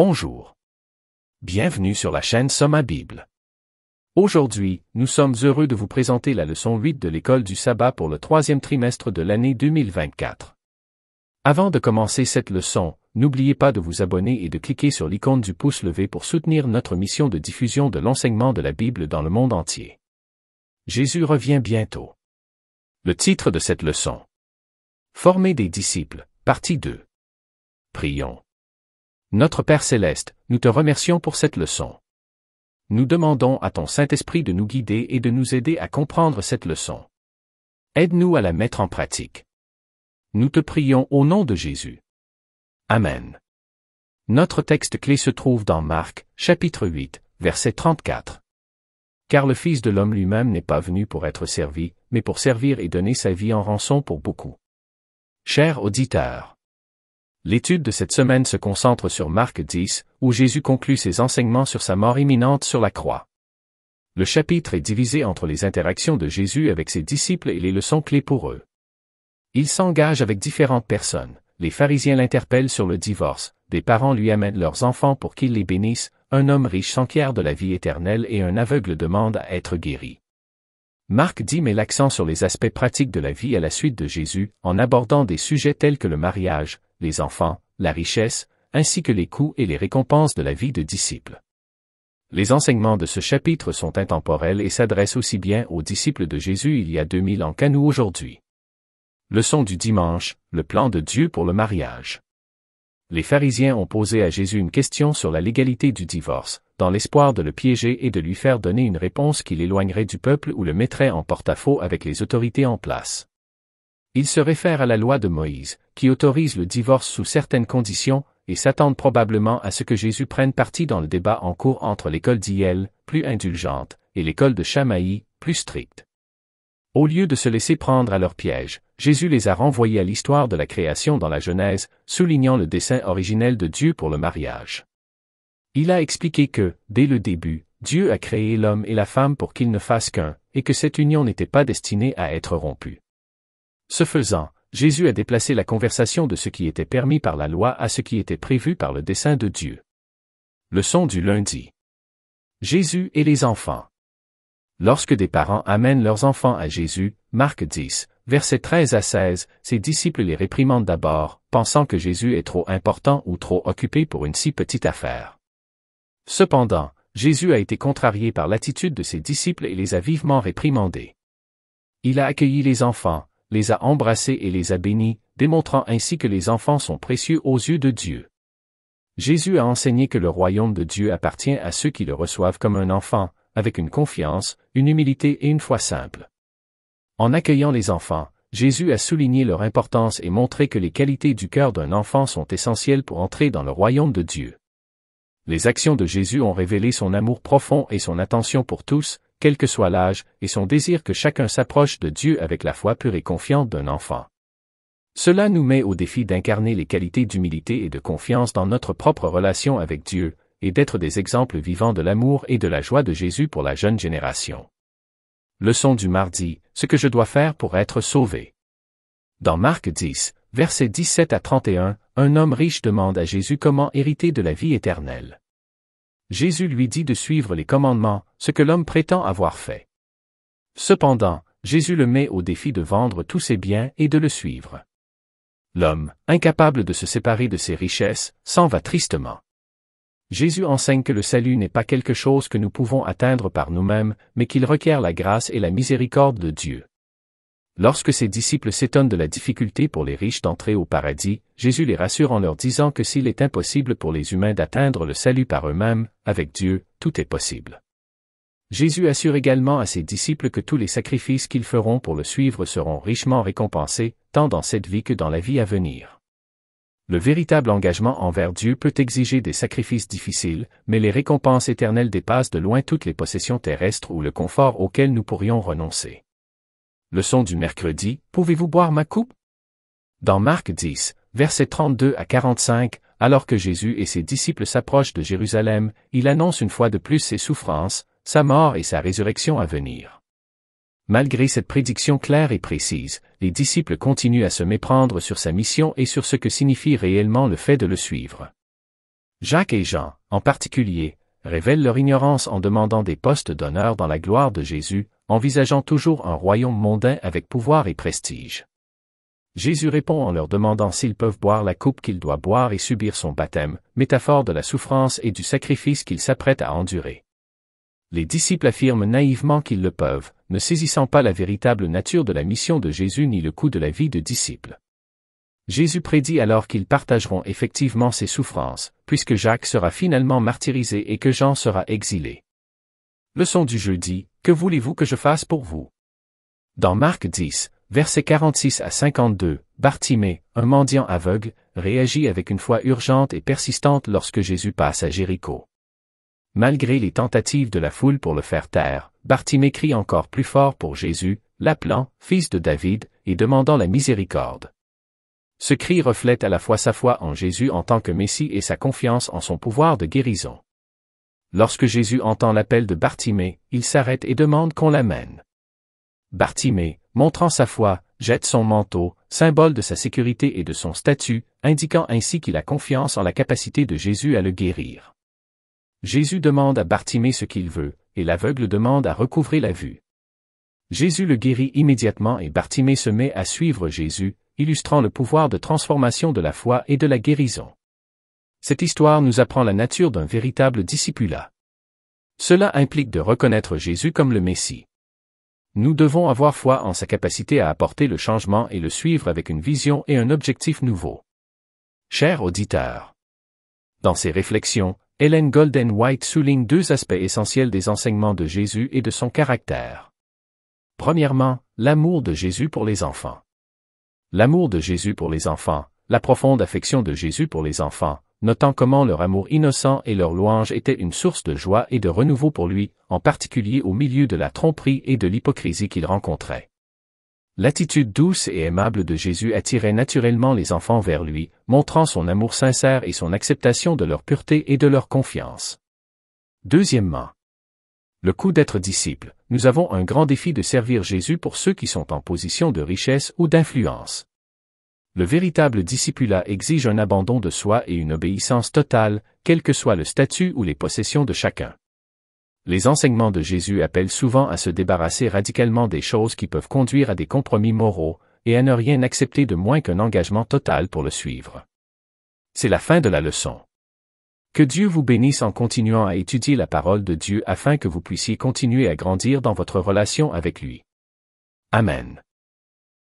Bonjour. Bienvenue sur la chaîne Soma Bible. Aujourd'hui, nous sommes heureux de vous présenter la leçon 8 de l'école du sabbat pour le troisième trimestre de l'année 2024. Avant de commencer cette leçon, n'oubliez pas de vous abonner et de cliquer sur l'icône du pouce levé pour soutenir notre mission de diffusion de l'enseignement de la Bible dans le monde entier. Jésus revient bientôt. Le titre de cette leçon. Former des disciples, partie 2. Prions. Notre Père Céleste, nous te remercions pour cette leçon. Nous demandons à ton Saint-Esprit de nous guider et de nous aider à comprendre cette leçon. Aide-nous à la mettre en pratique. Nous te prions au nom de Jésus. Amen. Notre texte clé se trouve dans Marc, chapitre 8, verset 34. Car le Fils de l'homme lui-même n'est pas venu pour être servi, mais pour servir et donner sa vie en rançon pour beaucoup. Chers auditeurs, l'étude de cette semaine se concentre sur Marc 10, où Jésus conclut ses enseignements sur sa mort imminente sur la croix. Le chapitre est divisé entre les interactions de Jésus avec ses disciples et les leçons clés pour eux. Il s'engage avec différentes personnes. Les pharisiens l'interpellent sur le divorce, des parents lui amènent leurs enfants pour qu'il les bénisse, un homme riche s'enquiert de la vie éternelle et un aveugle demande à être guéri. Marc 10 met l'accent sur les aspects pratiques de la vie à la suite de Jésus, en abordant des sujets tels que le mariage, les enfants, la richesse, ainsi que les coûts et les récompenses de la vie de disciple. Les enseignements de ce chapitre sont intemporels et s'adressent aussi bien aux disciples de Jésus il y a 2000 ans qu'à nous aujourd'hui. Leçon du dimanche, le plan de Dieu pour le mariage. Les pharisiens ont posé à Jésus une question sur la légalité du divorce, dans l'espoir de le piéger et de lui faire donner une réponse qui l'éloignerait du peuple ou le mettrait en porte-à-faux avec les autorités en place. Ils se réfèrent à la loi de Moïse, qui autorise le divorce sous certaines conditions, et s'attendent probablement à ce que Jésus prenne parti dans le débat en cours entre l'école d'Hiel, plus indulgente, et l'école de Chamaï, plus stricte. Au lieu de se laisser prendre à leur piège, Jésus les a renvoyés à l'histoire de la création dans la Genèse, soulignant le dessein originel de Dieu pour le mariage. Il a expliqué que, dès le début, Dieu a créé l'homme et la femme pour qu'ils ne fassent qu'un, et que cette union n'était pas destinée à être rompue. Ce faisant, Jésus a déplacé la conversation de ce qui était permis par la loi à ce qui était prévu par le dessein de Dieu. Leçon du lundi. Jésus et les enfants. Lorsque des parents amènent leurs enfants à Jésus, Marc 10, versets 13 à 16, ses disciples les réprimandent d'abord, pensant que Jésus est trop important ou trop occupé pour une si petite affaire. Cependant, Jésus a été contrarié par l'attitude de ses disciples et les a vivement réprimandés. Il a accueilli les enfants, les a embrassés et les a bénis, démontrant ainsi que les enfants sont précieux aux yeux de Dieu. Jésus a enseigné que le royaume de Dieu appartient à ceux qui le reçoivent comme un enfant, avec une confiance, une humilité et une foi simple. En accueillant les enfants, Jésus a souligné leur importance et montré que les qualités du cœur d'un enfant sont essentielles pour entrer dans le royaume de Dieu. Les actions de Jésus ont révélé son amour profond et son attention pour tous, quel que soit l'âge, et son désir que chacun s'approche de Dieu avec la foi pure et confiante d'un enfant. Cela nous met au défi d'incarner les qualités d'humilité et de confiance dans notre propre relation avec Dieu, et d'être des exemples vivants de l'amour et de la joie de Jésus pour la jeune génération. Leçon du mardi, ce que je dois faire pour être sauvé. Dans Marc 10, versets 17 à 31, un homme riche demande à Jésus comment hériter de la vie éternelle. Jésus lui dit de suivre les commandements, ce que l'homme prétend avoir fait. Cependant, Jésus le met au défi de vendre tous ses biens et de le suivre. L'homme, incapable de se séparer de ses richesses, s'en va tristement. Jésus enseigne que le salut n'est pas quelque chose que nous pouvons atteindre par nous-mêmes, mais qu'il requiert la grâce et la miséricorde de Dieu. Lorsque ses disciples s'étonnent de la difficulté pour les riches d'entrer au paradis, Jésus les rassure en leur disant que s'il est impossible pour les humains d'atteindre le salut par eux-mêmes, avec Dieu, tout est possible. Jésus assure également à ses disciples que tous les sacrifices qu'ils feront pour le suivre seront richement récompensés, tant dans cette vie que dans la vie à venir. Le véritable engagement envers Dieu peut exiger des sacrifices difficiles, mais les récompenses éternelles dépassent de loin toutes les possessions terrestres ou le confort auquel nous pourrions renoncer. Leçon du mercredi, pouvez-vous boire ma coupe? Dans Marc 10, versets 32 à 45, alors que Jésus et ses disciples s'approchent de Jérusalem, il annonce une fois de plus ses souffrances, sa mort et sa résurrection à venir. Malgré cette prédiction claire et précise, les disciples continuent à se méprendre sur sa mission et sur ce que signifie réellement le fait de le suivre. Jacques et Jean, en particulier, révèlent leur ignorance en demandant des postes d'honneur dans la gloire de Jésus, envisageant toujours un royaume mondain avec pouvoir et prestige. Jésus répond en leur demandant s'ils peuvent boire la coupe qu'il doit boire et subir son baptême, métaphore de la souffrance et du sacrifice qu'il s'apprête à endurer. Les disciples affirment naïvement qu'ils le peuvent, ne saisissant pas la véritable nature de la mission de Jésus ni le coût de la vie de disciple. Jésus prédit alors qu'ils partageront effectivement ses souffrances, puisque Jacques sera finalement martyrisé et que Jean sera exilé. Leçon du jeudi, que voulez-vous que je fasse pour vous? Dans Marc 10, versets 46 à 52, Bartimée, un mendiant aveugle, réagit avec une foi urgente et persistante lorsque Jésus passe à Jéricho. Malgré les tentatives de la foule pour le faire taire, Bartimée crie encore plus fort pour Jésus, l'appelant « Fils de David » et demandant la miséricorde. Ce cri reflète à la fois sa foi en Jésus en tant que Messie et sa confiance en son pouvoir de guérison. Lorsque Jésus entend l'appel de Bartimée, il s'arrête et demande qu'on l'amène. Bartimée, montrant sa foi, jette son manteau, symbole de sa sécurité et de son statut, indiquant ainsi qu'il a confiance en la capacité de Jésus à le guérir. Jésus demande à Bartimée ce qu'il veut, et l'aveugle demande à recouvrer la vue. Jésus le guérit immédiatement et Bartimée se met à suivre Jésus, illustrant le pouvoir de transformation de la foi et de la guérison. Cette histoire nous apprend la nature d'un véritable discipulat. Cela implique de reconnaître Jésus comme le Messie. Nous devons avoir foi en sa capacité à apporter le changement et le suivre avec une vision et un objectif nouveau. Chers auditeurs, dans ses réflexions, Ellen Golden White souligne deux aspects essentiels des enseignements de Jésus et de son caractère. Premièrement, l'amour de Jésus pour les enfants. L'amour de Jésus pour les enfants, la profonde affection de Jésus pour les enfants, notant comment leur amour innocent et leur louange étaient une source de joie et de renouveau pour lui, en particulier au milieu de la tromperie et de l'hypocrisie qu'il rencontrait. L'attitude douce et aimable de Jésus attirait naturellement les enfants vers lui, montrant son amour sincère et son acceptation de leur pureté et de leur confiance. Deuxièmement, le coup d'être disciple. Nous avons un grand défi de servir Jésus pour ceux qui sont en position de richesse ou d'influence. Le véritable discipulat exige un abandon de soi et une obéissance totale, quel que soit le statut ou les possessions de chacun. Les enseignements de Jésus appellent souvent à se débarrasser radicalement des choses qui peuvent conduire à des compromis moraux, et à ne rien accepter de moins qu'un engagement total pour le suivre. C'est la fin de la leçon. Que Dieu vous bénisse en continuant à étudier la parole de Dieu afin que vous puissiez continuer à grandir dans votre relation avec lui. Amen.